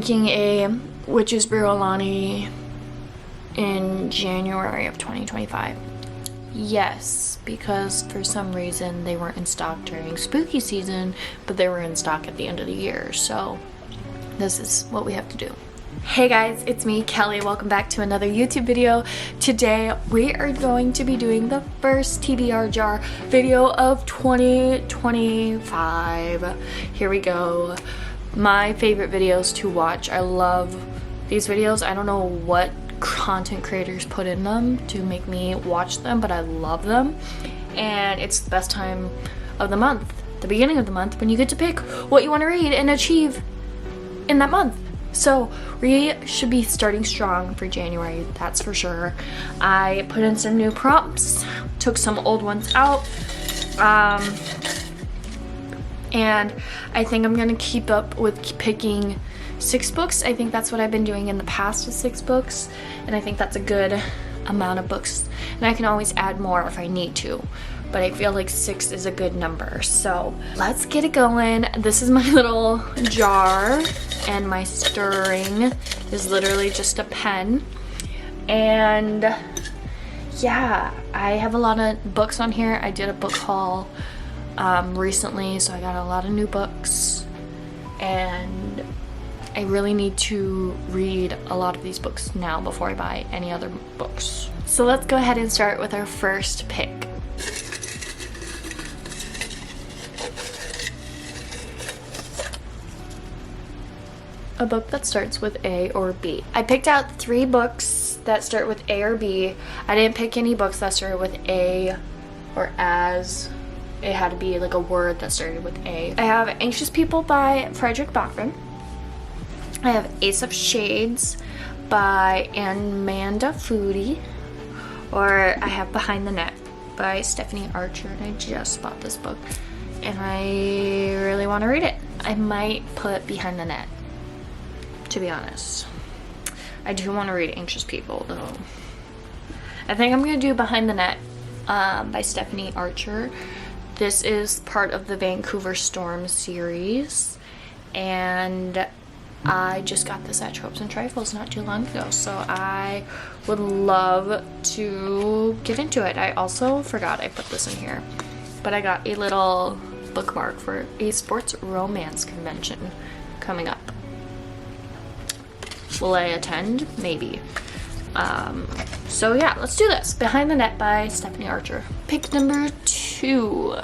drinking a Witch's Brew Alani in January of 2025. Yes, because for some reason they weren't in stock during spooky season, but they were in stock at the end of the year. So this is what we have to do. Hey guys, it's me, Kelly. Welcome back to another YouTube video. Today we are going to be doing the first TBR jar video of 2025. Here we go. My favorite videos to watch. I love these videos. I don't know what content creators put in them to make me watch them, but I love them. And it's the best time of the month, the beginning of the month, when you get to pick what you want to read and achieve in that month. So we should be starting strong for January, that's for sure. I put in some new prompts, took some old ones out, and I think I'm gonna keep up with picking 6 books. I think that's what I've been doing in the past with 6 books, and I think that's a good amount of books, and I can always add more if I need to, but I feel like 6 is a good number. So let's get it going. This is my little jar, and my stirring is literally just a pen. And yeah, I have a lot of books on here. I did a book haul recently, so I got a lot of new books, and I really need to read a lot of these books now before I buy any other books. So let's go ahead and start with our first pick. A book that starts with A or B. I picked out 3 books that start with A or B. I didn't pick any books that started with A or as. It had to be like a word that started with A. I have Anxious People by Frederick Bachman. I have Ace of Shades by Amanda Foody. Or I have Behind the Net by Stephanie Archer, and I just bought this book and I really want to read it. I might put Behind the Net, to be honest. I do want to read Anxious People though. I think I'm going to do Behind the Net by Stephanie Archer. This is part of the Vancouver Storm series, and I just got this at Tropes and Trifles not too long ago, so I would love to get into it. I also forgot I put this in here, but I got a little bookmark for a sports romance convention coming up. Will I attend? Maybe. So yeah, let's do this. Behind the Net by Stephanie Archer. Pick number 2.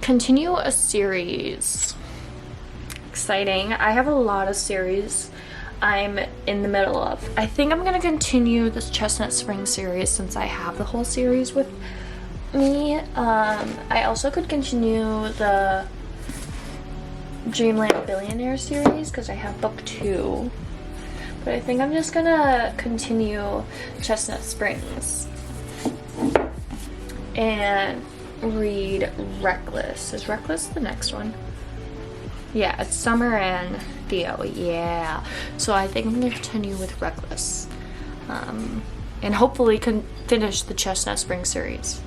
Continue a series. Exciting. I have a lot of series I'm in the middle of. I think I'm gonna continue this Chestnut Spring series since I have the whole series with me. I also could continue the Dreamland Billionaire series because I have book 2, but I think I'm just gonna continue Chestnut Springs and read Reckless. Is Reckless the next one? Yeah, it's Summer and Theo. Yeah, so I think I'm gonna continue with Reckless, and hopefully finish the Chestnut Springs series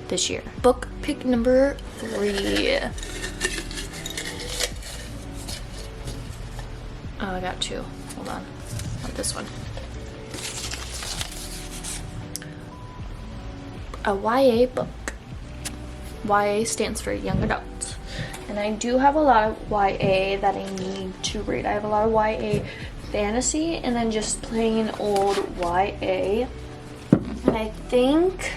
this year. Book pick number 3. Oh, I got 2. Hold on. Not this one. A YA book. YA stands for young adult. And I do have a lot of YA that I need to read. I have a lot of YA fantasy and then just plain old YA. And I think,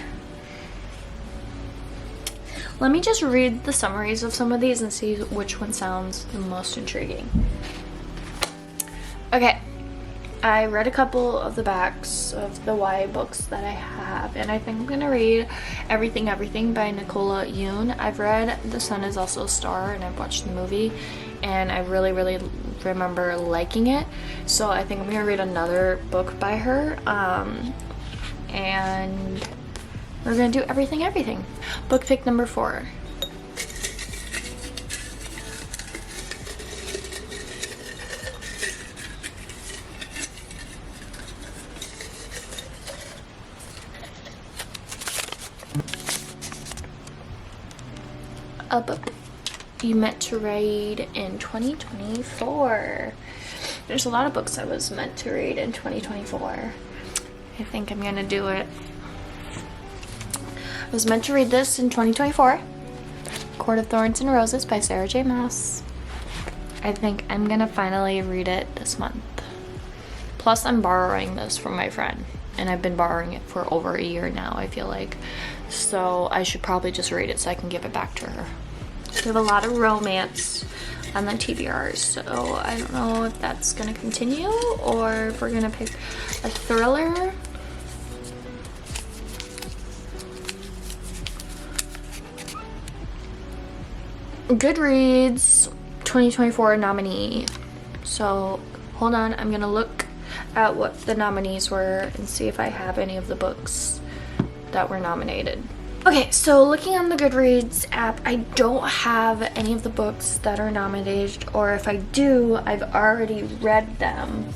let me just read the summaries of some of these and see which one sounds the most intriguing. Okay, I read a couple of the backs of the YA books that I have, and I think I'm gonna read Everything by Nicola Yoon. I've read The Sun Is Also a Star, and I've watched the movie, and I really remember liking it, so I think I'm gonna read another book by her, and we're gonna do Everything. Book pick number 4. a book you meant to read in 2024? There's a lot of books I was meant to read in 2024. I think I'm gonna do it. I was meant to read this in 2024. Court of Thorns and Roses by Sarah J. Maas. I think I'm gonna finally read it this month. Plus, I'm borrowing this from my friend, and I've been borrowing it for over a year now, I feel like. So I should probably just read it so I can give it back to her. We have a lot of romance on the TBRs, so I don't know if that's gonna continue or if we're gonna pick a thriller. Goodreads 2024 nominee. So hold on, I'm gonna look at what the nominees were and see if I have any of the books that were nominated. Okay, so looking on the Goodreads app, I don't have any of the books that are nominated, or if I do, I've already read them,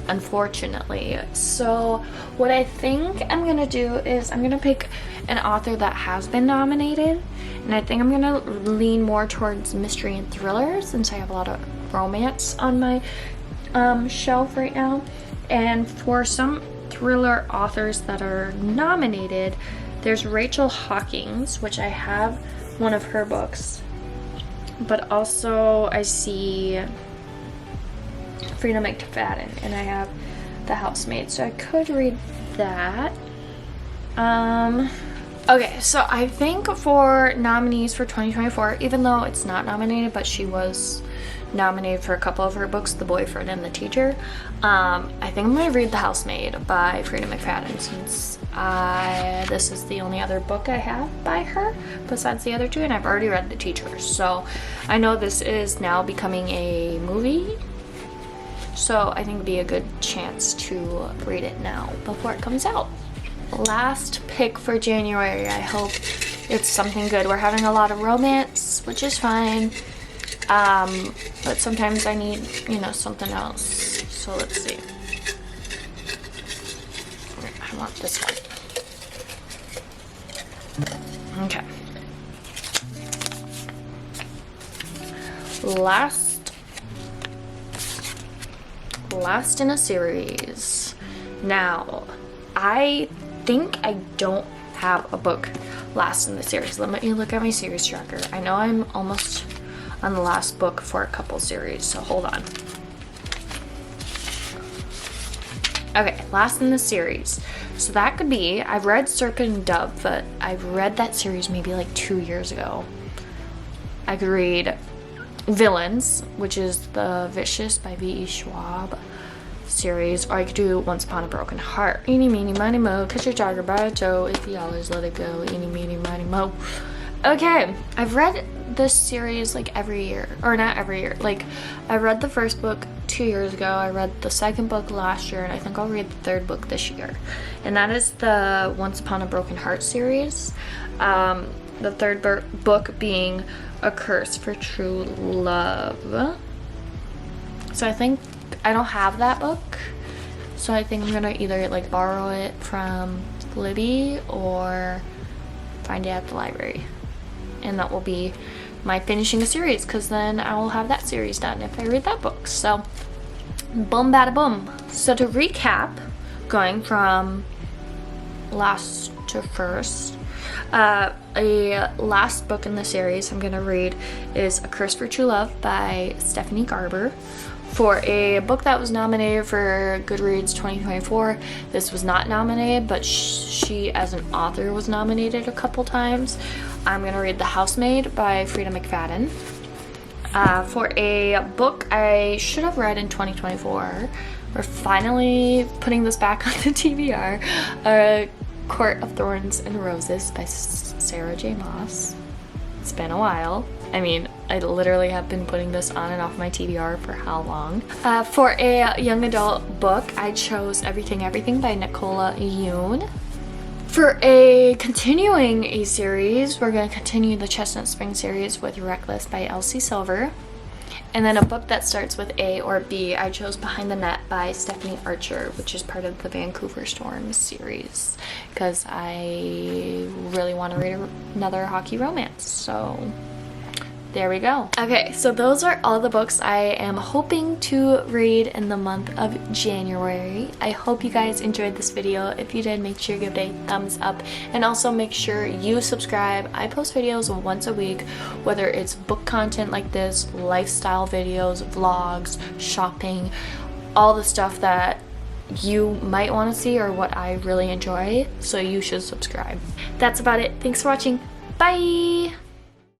unfortunately. So what I think I'm gonna do is I'm gonna pick an author that has been nominated, and I think I'm gonna lean more towards mystery and thrillers since I have a lot of romance on my shelf right now. And for some thriller authors that are nominated, there's Rachel Hawkins, which I have one of her books, but also I see Frida McFadden, and I have The Housemaid, so I could read that. Okay, so I think for nominees for 2024, even though it's not nominated, but she was nominated for a couple of her books, The Boyfriend and the Teacher, I think I'm going to read The Housemaid by Frida McFadden, since this is the only other book I have by her besides the other two, and I've already read The Teacher, so I know this is now becoming a movie, so I think it'd be a good chance to read it now before it comes out. Last pick for January. I hope it's something good. We're having a lot of romance, which is fine, but sometimes I need, something else. So let's see. I want this one. Okay. Last in a series. Now, I think I don't have a book last in the series. Let me look at my series tracker. I know I'm almost on the last book for a couple series, so hold on. Okay, last in the series. So that could be, I've read Serpent and Dove, but I've read that series maybe like 2 years ago. I could read Villains, which is the Vicious by V.E. Schwab series, or I could do Once Upon a Broken Heart. Eeny, meeny, miny, mo, catch your jogger by a toe, if you always let it go, eeny, meeny, miny, mo. Okay, I've read this series like every year, or not every year, like I read the first book 2 years ago, I read the second book last year, and I think I'll read the third book this year, and that is the Once Upon a Broken Heart series. The third book being A Curse for True Love. So I think I don't have that book, so I think I'm gonna either like borrow it from Libby or find it at the library, and that will be my finishing a series, because then I will have that series done if I read that book. So boom bada boom. So to recap, going from last to first, a last book in the series I'm gonna read is A Curse for True Love by Stephanie Garber. For a book that was nominated for Goodreads 2024, this was not nominated, but she as an author was nominated a couple times. I'm going to read The Housemaid by Frida McFadden. For a book I should have read in 2024, we're finally putting this back on the TBR, Court of Thorns and Roses by Sarah J. Maas. It's been a while. I mean, I literally have been putting this on and off my TBR for how long? For a young adult book, I chose Everything by Nicola Yoon. For a continuing a series, we're going to continue the Chestnut Spring series with Reckless by Elsie Silver. And then a book that starts with A or B, I chose Behind the Net by Stephanie Archer, which is part of the Vancouver Storm series, because I really want to read another hockey romance. So there we go. Okay, so those are all the books I am hoping to read in the month of January. I hope you guys enjoyed this video. If you did, make sure you give it a thumbs up, and also make sure you subscribe. I post videos once a week, whether it's book content like this, lifestyle videos, vlogs, shopping, all the stuff that you might want to see or what I really enjoy, so you should subscribe. That's about it. Thanks for watching. Bye!